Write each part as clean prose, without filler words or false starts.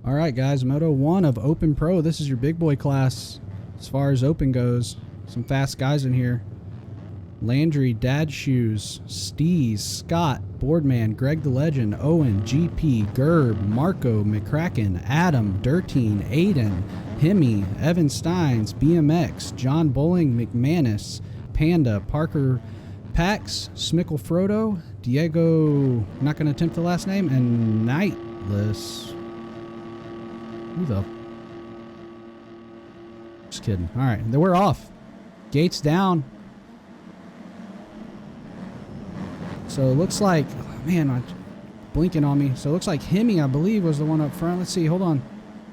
All right, guys, Moto 1 of Open Pro. This is your big boy class as far as Open goes. Some fast guys in here. Landry, Dad Shoes, Steez, Scott, Boardman, Greg the Legend, Owen, GP, Gerb, Marco, McCracken, Adam, Dirteen, Aiden, Hemi, Evan Steins, BMX, John Bowling, McManus, Panda, Parker, Pax, Smickle Frodo, Diego, not going to attempt the last name, and Nightless. Who the? Just kidding. All right, then we're off. Gates down. So it looks like, man, I'm blinking on me. So it looks like Hemi, I believe, was the one up front. Let's see. Hold on.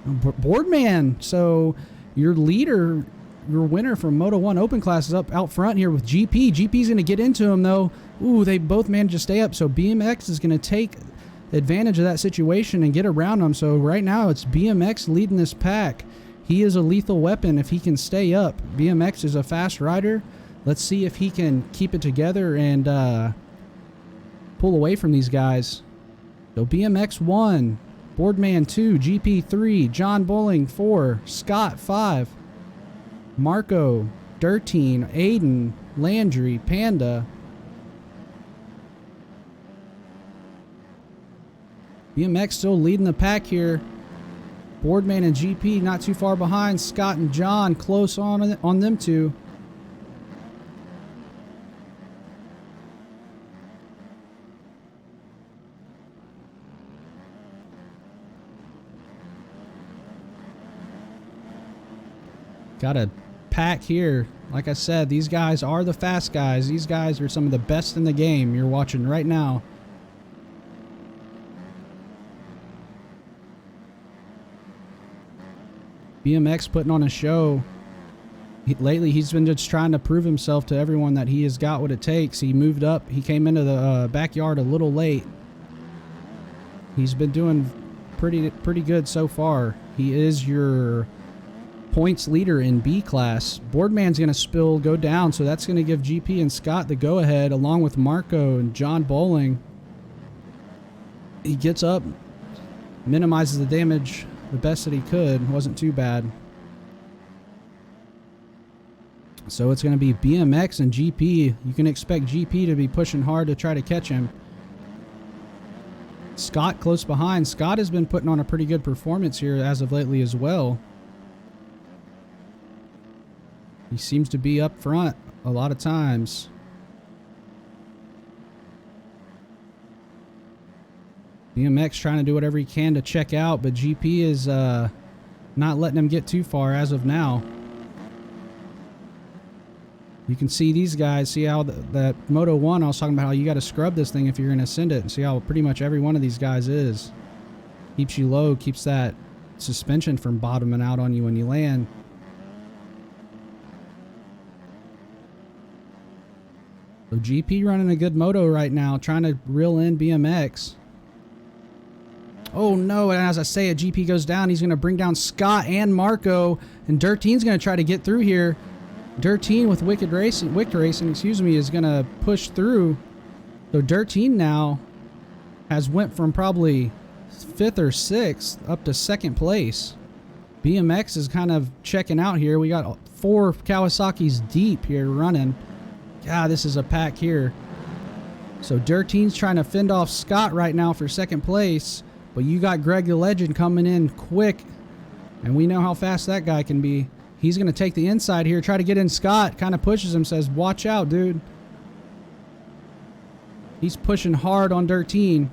Boardman. So your leader, your winner from Moto 1 Open class is up out front here with GP. GP's going to get into him, though. Ooh, they both managed to stay up. So BMX is going to take advantage of that situation and get around them. So right now it's BMX leading this pack. He is a lethal weapon if he can stay up. BMX is a fast rider. Let's see if he can keep it together and pull away from these guys. So BMX 1, Boardman 2, GP 3, John Bowling 4, Scott 5, Marco, Dirteen, Aiden, Landry, Panda. BMX still leading the pack here. Boardman and GP not too far behind. Scott and John close on them two. Got a pack here. Like I said, these guys are the fast guys. These guys are some of the best in the game you're watching right now. BMX putting on a show. Lately, he's been just trying to prove himself to everyone that he has got what it takes. He moved up. He came into the backyard a little late. He's been doing pretty good so far. He is your points leader in B class. Boardman's going to go down, so that's going to give GP and Scott the go-ahead, along with Marco and John Bowling. He gets up, minimizes the damage the best that he could. Wasn't too bad. So it's going to be BMX and GP. You can expect GP to be pushing hard to try to catch him. Scott close behind. Scott has been putting on a pretty good performance here as of lately as well. He seems to be up front a lot of times. BMX trying to do whatever he can to check out, but GP is not letting him get too far as of now. You can see these guys, see how that Moto 1, I was talking about how you got to scrub this thing if you're going to send it, and see how pretty much every one of these guys is. Keeps you low, keeps that suspension from bottoming out on you when you land. So GP running a good moto right now, trying to reel in BMX. Oh no, and as I say it, GP goes down. He's going to bring down Scott and Marco, and Dirteen's going to try to get through here. Dirteen with Wicked Racing, is going to push through. So Dirteen now has went from probably 5th or 6th up to 2nd place. BMX is kind of checking out here. We got 4 Kawasaki's deep here running. God, this is a pack here. So Dirteen's trying to fend off Scott right now for 2nd place. But you got Greg the Legend coming in quick. And we know how fast that guy can be. He's going to take the inside here, try to get in Scott. Kind of pushes him, says, watch out, dude. He's pushing hard on Dirteen.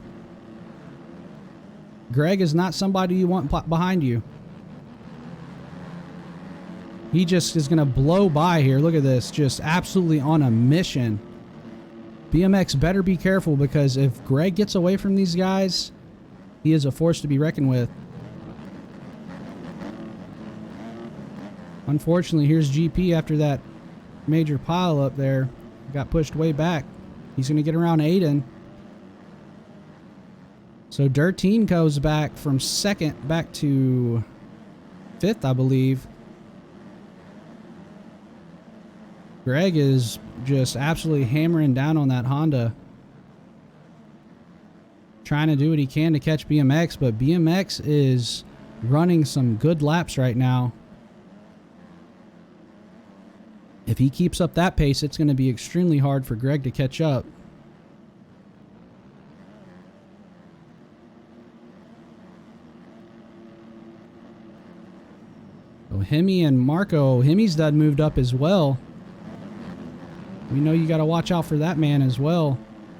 Greg is not somebody you want behind you. He just is going to blow by here. Look at this. Just absolutely on a mission. BMX better be careful, because if Greg gets away from these guys, he is a force to be reckoned with. Unfortunately, here's GP after that major pile up there. Got pushed way back. He's going to get around Aiden. So Dirteen goes back from 2nd back to 5th, I believe. Greg is just absolutely hammering down on that Honda. Trying to do what he can to catch BMX, but BMX is running some good laps right now. If he keeps up that pace, it's going to be extremely hard for Greg to catch up. So Hemi and Marco, Hemi's done moved up as well. We know you got to watch out for that man as well.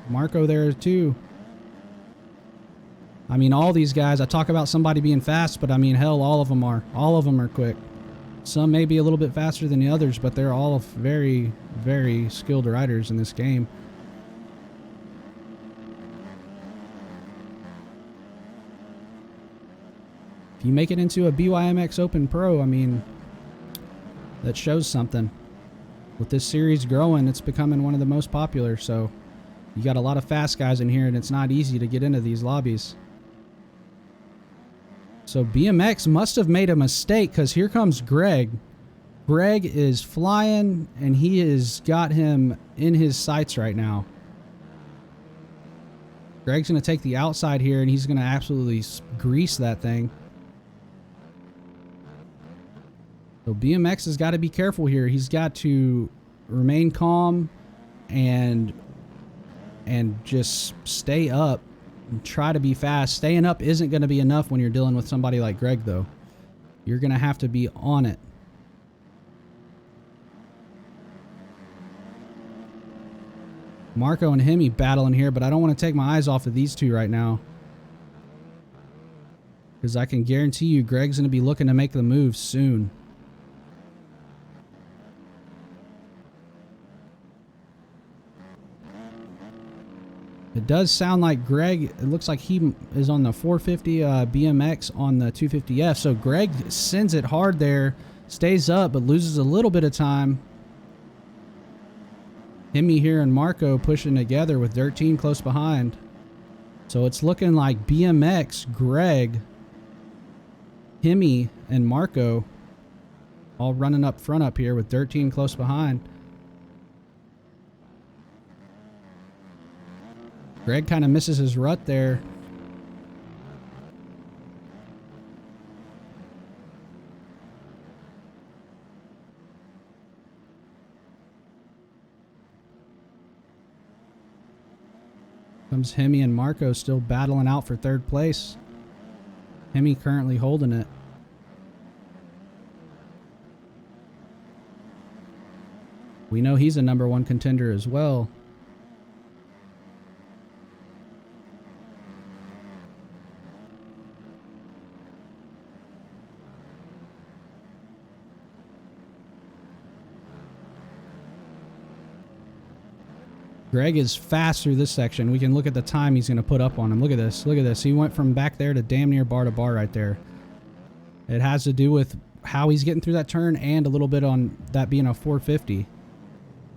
Marco there too. I mean, all these guys, I talk about somebody being fast, but I mean, hell, all of them are. All of them are quick. Some may be a little bit faster than the others, but they're all very, very skilled riders in this game. If you make it into a BYMX Open Pro, I mean, that shows something. With this series growing, it's becoming one of the most popular, so you got a lot of fast guys in here, and it's not easy to get into these lobbies. So BMX must have made a mistake, because here comes Greg. Greg is flying, and he has got him in his sights right now. Greg's going to take the outside here, and he's going to absolutely grease that thing. So BMX has got to be careful here. He's got to remain calm and just stay up. And try to be fast. Staying up isn't going to be enough when you're dealing with somebody like Greg, though. You're going to have to be on it. Marco and Hemi battling here, but I don't want to take my eyes off of these two right now. Because I can guarantee you Greg's going to be looking to make the move soon. It does sound like Greg, it looks like he is on the 450 BMX on the 250F. So Greg sends it hard there, stays up, but loses a little bit of time. Hemi here and Marco pushing together with Dirt Team close behind. So it's looking like BMX, Greg, Hemi, and Marco all running up front up here with Dirt Team close behind. Greg kind of misses his rut there. Comes Hemi and Marco still battling out for third place. Hemi currently holding it. We know he's a #1 contender as well. Greg is fast through this section. We can look at the time he's going to put up on him. Look at this. Look at this. He went from back there to damn near bar to bar right there. It has to do with how he's getting through that turn and a little bit on that being a 450.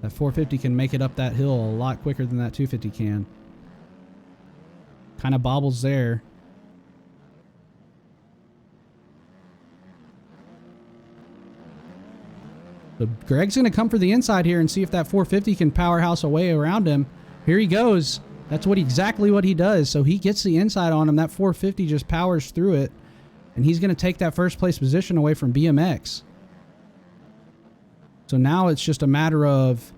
That 450 can make it up that hill a lot quicker than that 250 can. Kind of bobbles there. So Greg's going to come for the inside here and see if that 450 can powerhouse away around him. Here he goes. That's exactly what he does. So he gets the inside on him. That 450 just powers through it. And he's going to take that first place position away from BMX. So now it's just a matter of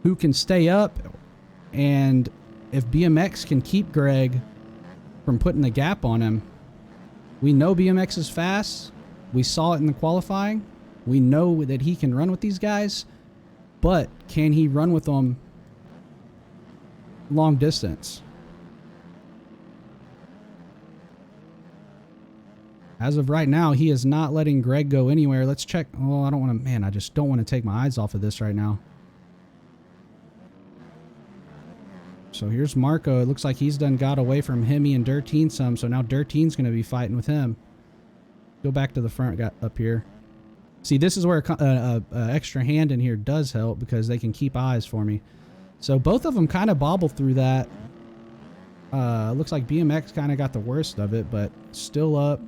who can stay up. And if BMX can keep Greg from putting the gap on him. We know BMX is fast. We saw it in the qualifying. We know that he can run with these guys, but can he run with them long distance? As of right now, he is not letting Greg go anywhere. Let's check. Oh, I don't want to, man, I just don't want to take my eyes off of this right now. So here's Marco. It looks like he's done got away from Hemi and Dirteen some, so now Dirteen's going to be fighting with him. Go back to the front, got up here. See, this is where an extra hand in here does help because they can keep eyes for me. So both of them kind of bobble through that. Looks like BMX kind of got the worst of it, but still up.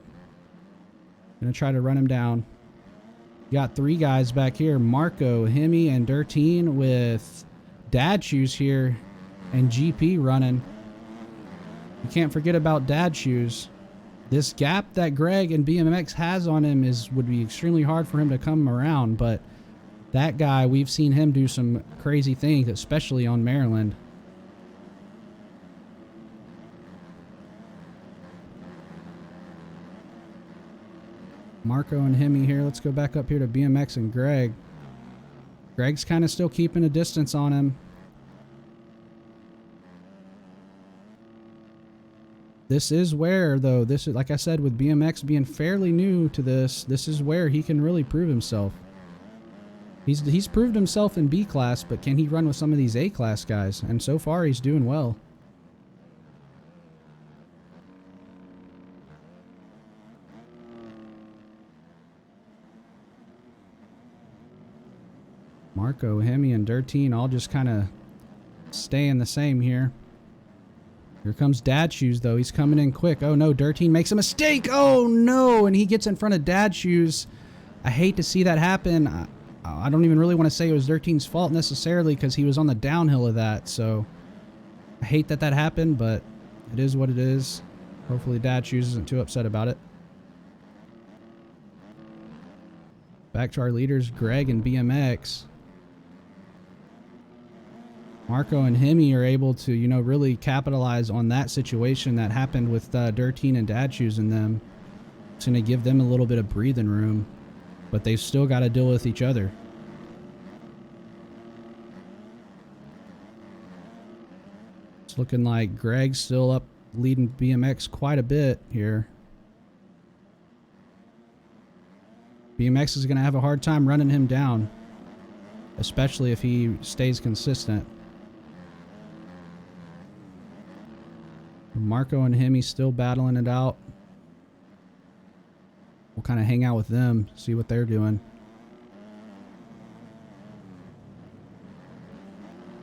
Gonna try to run him down. Got three guys back here. Marco, Hemi, and Dirteen with Dad Shoes here and GP running. You can't forget about Dad Shoes. This gap that Greg and BMX has on him would be extremely hard for him to come around, but that guy, we've seen him do some crazy things, especially on Maryland. Marco and Hemi here. Let's go back up here to BMX and Greg. Greg's kind of still keeping a distance on him. This is where, though, this is, like I said, with BMX being fairly new to this is where he can really prove himself. He's proved himself in B class, but can he run with some of these A class guys? And so far, he's doing well. Marco, Hemi, and Dirteen all just kind of staying the same here. Here comes Dad Shoes, though. He's coming in quick. Oh, no. Dirteen makes a mistake. Oh, no. And he gets in front of Dad Shoes. I hate to see that happen. I don't even really want to say it was Dirteen's fault necessarily because he was on the downhill of that. So I hate that that happened, but it is what it is. Hopefully Dad Shoes isn't too upset about it. Back to our leaders, Greg and BMX. Marco and Hemi are able to, you know, really capitalize on that situation that happened with Dirteen and Dad Shoes and them. It's going to give them a little bit of breathing room, but they've still got to deal with each other. It's looking like Greg's still up leading BMX quite a bit here. BMX is going to have a hard time running him down, especially if he stays consistent. Marco and Hemi still battling it out. We'll kind of hang out with them, see what they're doing.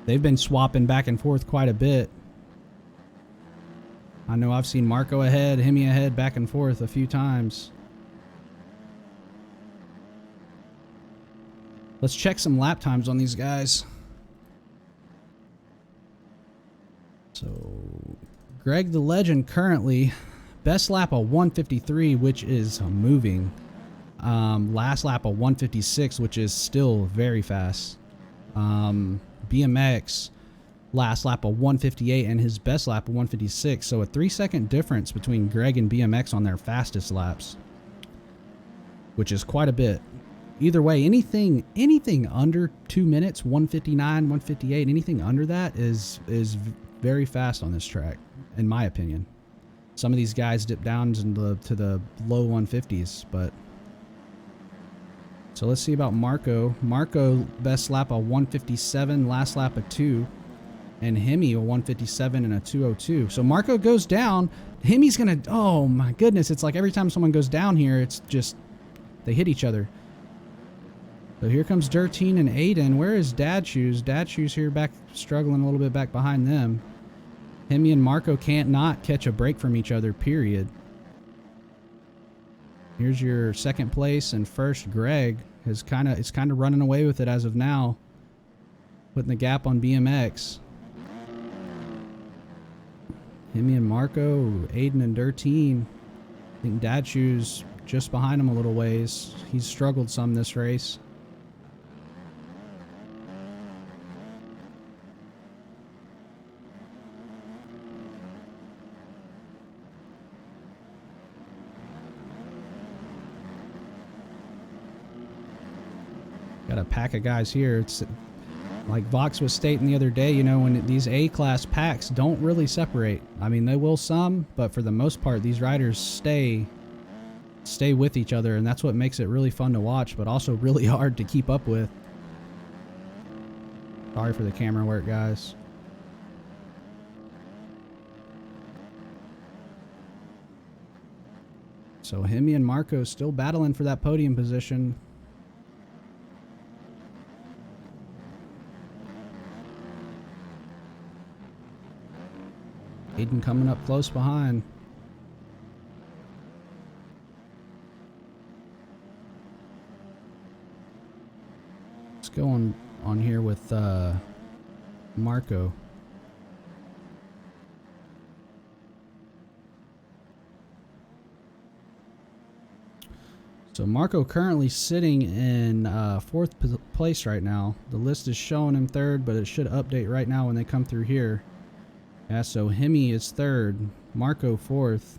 They've been swapping back and forth quite a bit. I know I've seen Marco ahead, Hemi ahead, back and forth a few times. Let's check some lap times on these guys. So, Greg the Legend currently, best lap of 153, which is moving. Last lap of 156, which is still very fast. BMX, last lap of 158 and his best lap of 156. So a 3-second difference between Greg and BMX on their fastest laps, which is quite a bit. Either way, anything under 2 minutes, 159, 158, anything under that is very fast on this track, in my opinion. Some of these guys dip down to the low 150s, but... So let's see about Marco. Marco, best lap of 157, last lap of 2. And Hemi, a 157 and a 202. So Marco goes down. Hemi's going to... Oh, my goodness. It's like every time someone goes down here, it's just... They hit each other. So here comes Dirteen and Aiden. Where is Dad Shoes? Dad Shoes here back, struggling a little bit back behind them. Hemi and Marco can't not catch a break from each other, period. Here's your second place and first. Greg is kind of running away with it as of now, putting the gap on BMX. Hemi and Marco, Aiden and Dirteen. I think Dad Shoes just behind him a little ways. He's struggled some this race. Got a pack of guys here. It's like Vox was stating the other day, you know, when these A-class packs don't really separate. I mean, they will some, but for the most part, these riders stay with each other, and that's what makes it really fun to watch, but also really hard to keep up with. Sorry for the camera work, guys. So Hemi and Marco still battling for that podium position. Aiden coming up close behind. Let's go on here with Marco. So Marco currently sitting in 4th place right now. The list is showing him 3rd, but it should update right now when they come through here. Yeah, so Hemi is 3rd, Marco 4th.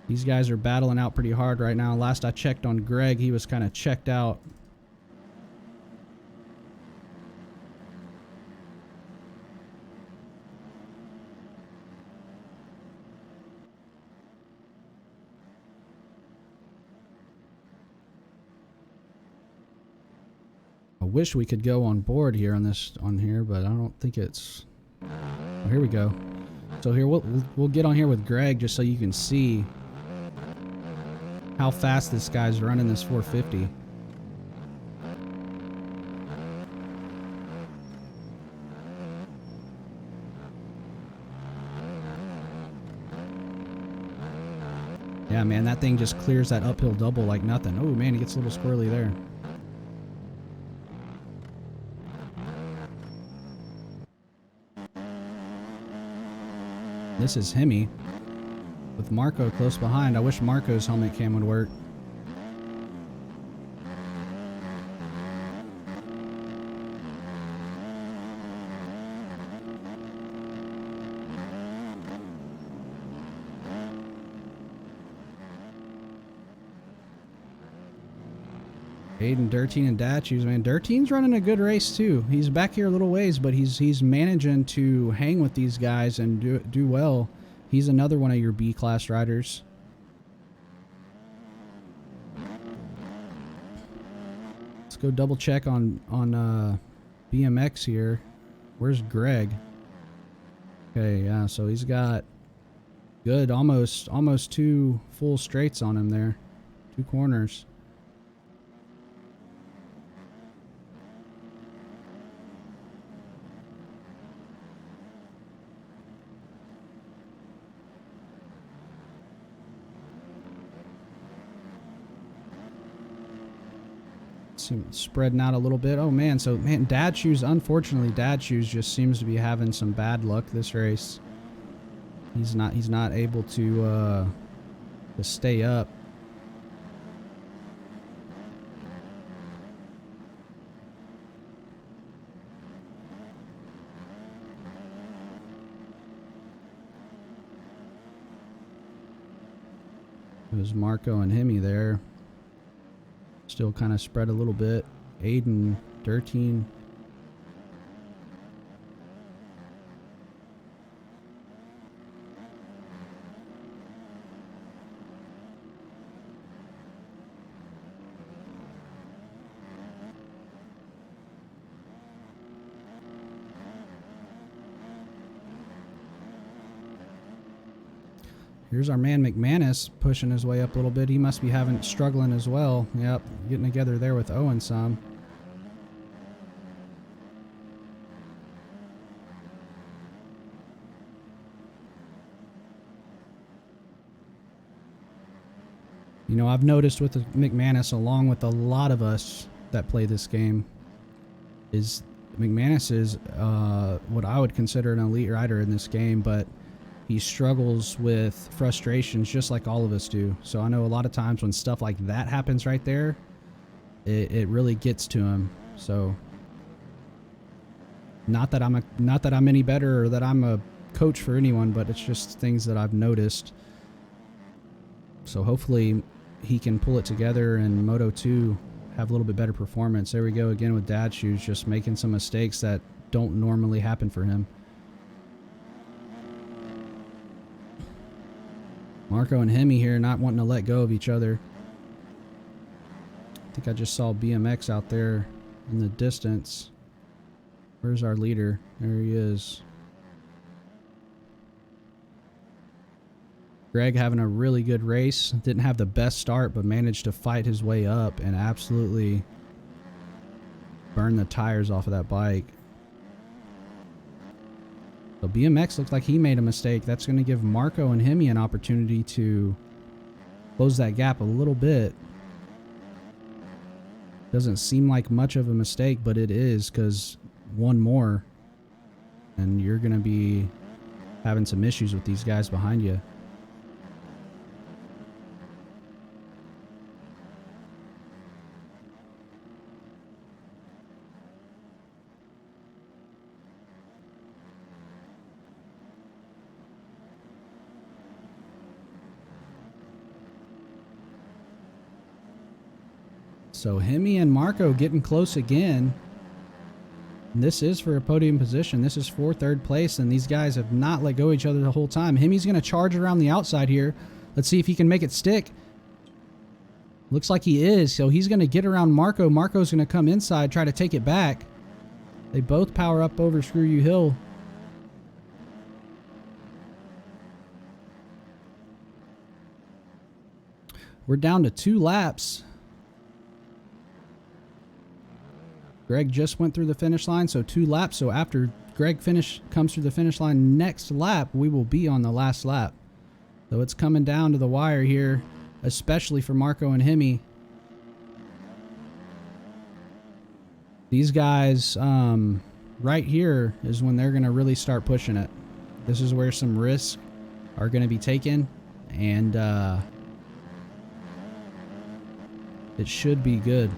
These guys are battling out pretty hard right now. Last I checked on Greg, he was kind of checked out. I wish we could go on board here on here, but I don't think it's. Oh, here we go. So here we'll get on here with Greg just so you can see how fast this guy's running this 450. Yeah, man, that thing just clears that uphill double like nothing. Oh man, he gets a little squirrely there. This is Hemi with Marco close behind. I wish Marco's helmet cam would work. Aiden, Dirteen, and Datchoos, man. Dirteen's running a good race too. He's back here a little ways, but he's managing to hang with these guys and do well. He's another one of your B class riders. Let's go double check on BMX here. Where's Greg? Okay, yeah, so he's got good almost 2 full straights on him there. 2 corners. Spreading out a little bit. Oh man, so man, Datchoos, unfortunately Datchoos just seems to be having some bad luck this race. He's not able to stay up. It was Marco and Hemi there. Still kind of spread a little bit. Aiden, Dirteen. Here's our man McManus pushing his way up a little bit. He must be struggling as well. Yep, getting together there with Owen some. You know, I've noticed with McManus, along with a lot of us that play this game, is McManus is what I would consider an elite rider in this game, but he struggles with frustrations just like all of us do. So I know a lot of times when stuff like that happens right there, it really gets to him. So not that I'm any better or that I'm a coach for anyone, but it's just things that I've noticed. So hopefully he can pull it together and Moto 2 have a little bit better performance. There we go again with Datchoos, just making some mistakes that don't normally happen for him. Marco and Hemi here not wanting to let go of each other. I think I just saw BMX out there in the distance. Where's our leader? There he is. Greg having a really good race. Didn't have the best start, but managed to fight his way up and absolutely burn the tires off of that bike. So BMX looks like he made a mistake. That's going to give Marco and Hemi an opportunity to close that gap a little bit. Doesn't seem like much of a mistake, but it is, because one more and you're going to be having some issues with these guys behind you. So Hemi and Marco getting close again. And this is for a podium position. This is for third place, and these guys have not let go of each other the whole time. Hemi's going to charge around the outside here. Let's see if he can make it stick. Looks like he is, so he's going to get around Marco. Marco's going to come inside, try to take it back. They both power up over Screw You Hill. We're down to 2 laps. Greg just went through the finish line, so 2 laps. So after Greg comes through the finish line next lap, we will be on the last lap. So it's coming down to the wire here, especially for Marco and Hemi. These guys, right here is when they're going to really start pushing it. This is where some risks are going to be taken, and it should be good.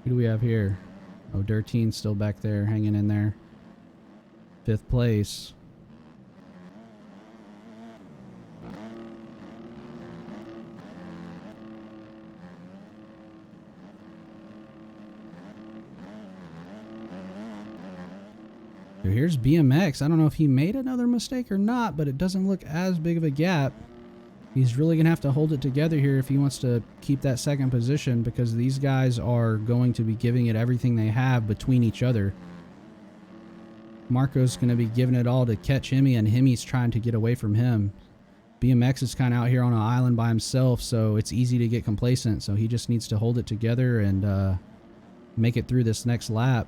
Who do we have here? Oh, Dirteen's still back there, hanging in there. 5th place. So here's BMX. I don't know if he made another mistake or not, but it doesn't look as big of a gap. He's really going to have to hold it together here if he wants to keep that second position, because these guys are going to be giving it everything they have between each other. Marco's going to be giving it all to catch Hemi, and Hemi's trying to get away from him. BMX is kind of out here on an island by himself, so it's easy to get complacent. So he just needs to hold it together and make it through this next lap.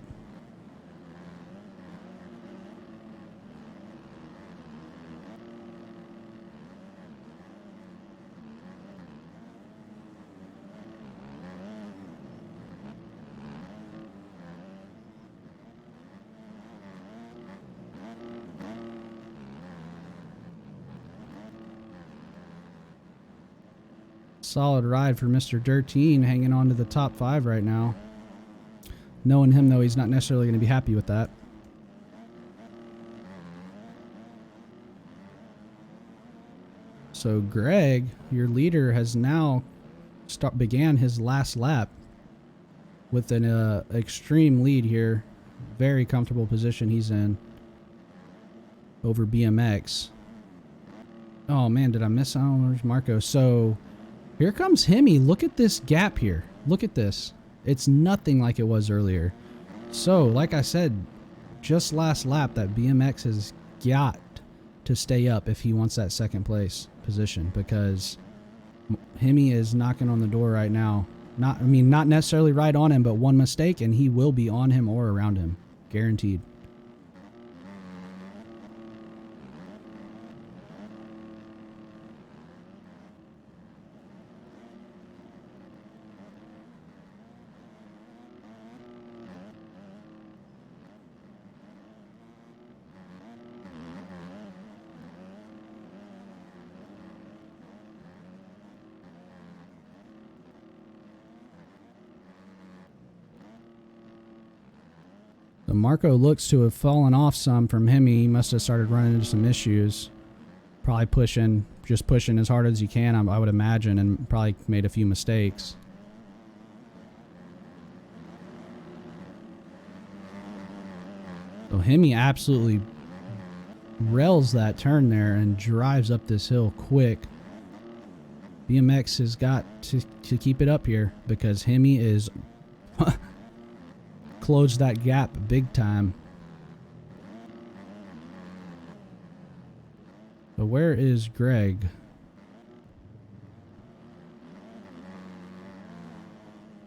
Solid ride for Mr. Dirteen, hanging on to the top 5 right now. Knowing him, though, he's not necessarily going to be happy with that. So Greg, your leader, has now began his last lap with an extreme lead here. Very comfortable position he's in over BMX. Oh man, did I miss? Oh, where's Marco? So here comes Hemi. Look at this gap here. Look at this. It's nothing like it was earlier. So, like I said, just last lap, that BMX has got to stay up if he wants that second place position, because Hemi is knocking on the door right now. Not necessarily right on him, but one mistake and he will be on him or around him. Guaranteed. Marco looks to have fallen off some from Hemi. He must have started running into some issues. Probably just pushing as hard as he can, I would imagine, and probably made a few mistakes. So Hemi absolutely rails that turn there and drives up this hill quick. BMX has got to keep it up here, because Hemi is closed that gap big time. So where is Greg?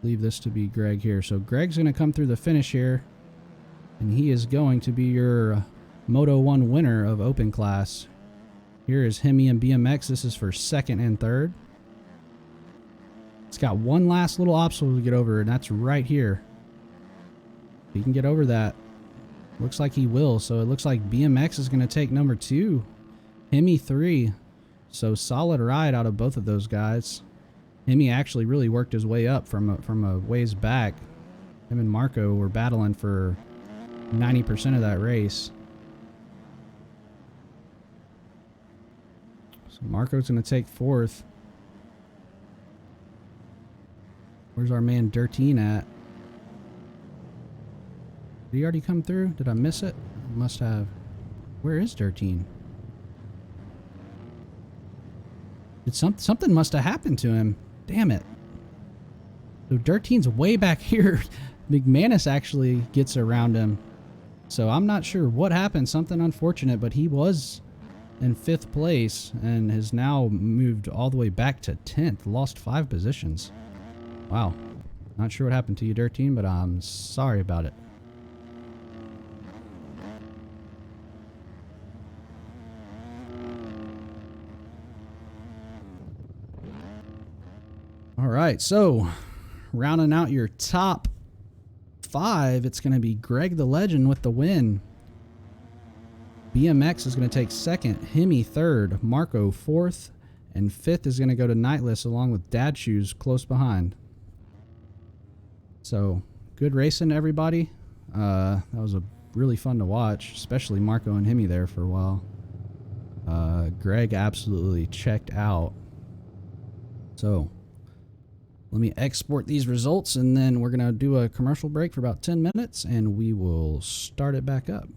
Leave this to be Greg here. So Greg's going to come through the finish here, and he is going to be your Moto 1 winner of Open Class. Here is Hemi and BMX. This is for 2nd and 3rd. It's got one last little obstacle to get over, and that's right here. He can get over that. Looks like he will. So it looks like BMX is going to take number 2. Hemi 3. So solid ride out of both of those guys. Hemi actually really worked his way up from a ways back. Him and Marco were battling for 90% of that race. So Marco's going to take 4th. Where's our man Dirtine at? Did he already come through? Did I miss it? Must have. Where is Dirtine? Did something must have happened to him. Damn it. So Dirtine's way back here. McManus actually gets around him. So I'm not sure what happened. Something unfortunate, but he was in 5th place and has now moved all the way back to 10th. Lost 5 positions. Wow. Not sure what happened to you, Dirtine, but I'm sorry about it. All right, so rounding out your top 5, it's going to be Greg the Legend with the win. BMX is going to take 2nd, Hemi 3rd, Marco 4th, and 5th is going to go to Nightless along with Dad Shoes close behind. So, good racing, everybody. That was really fun to watch, especially Marco and Hemi there for a while. Greg absolutely checked out. So, let me export these results, and then we're going to do a commercial break for about 10 minutes, and we will start it back up.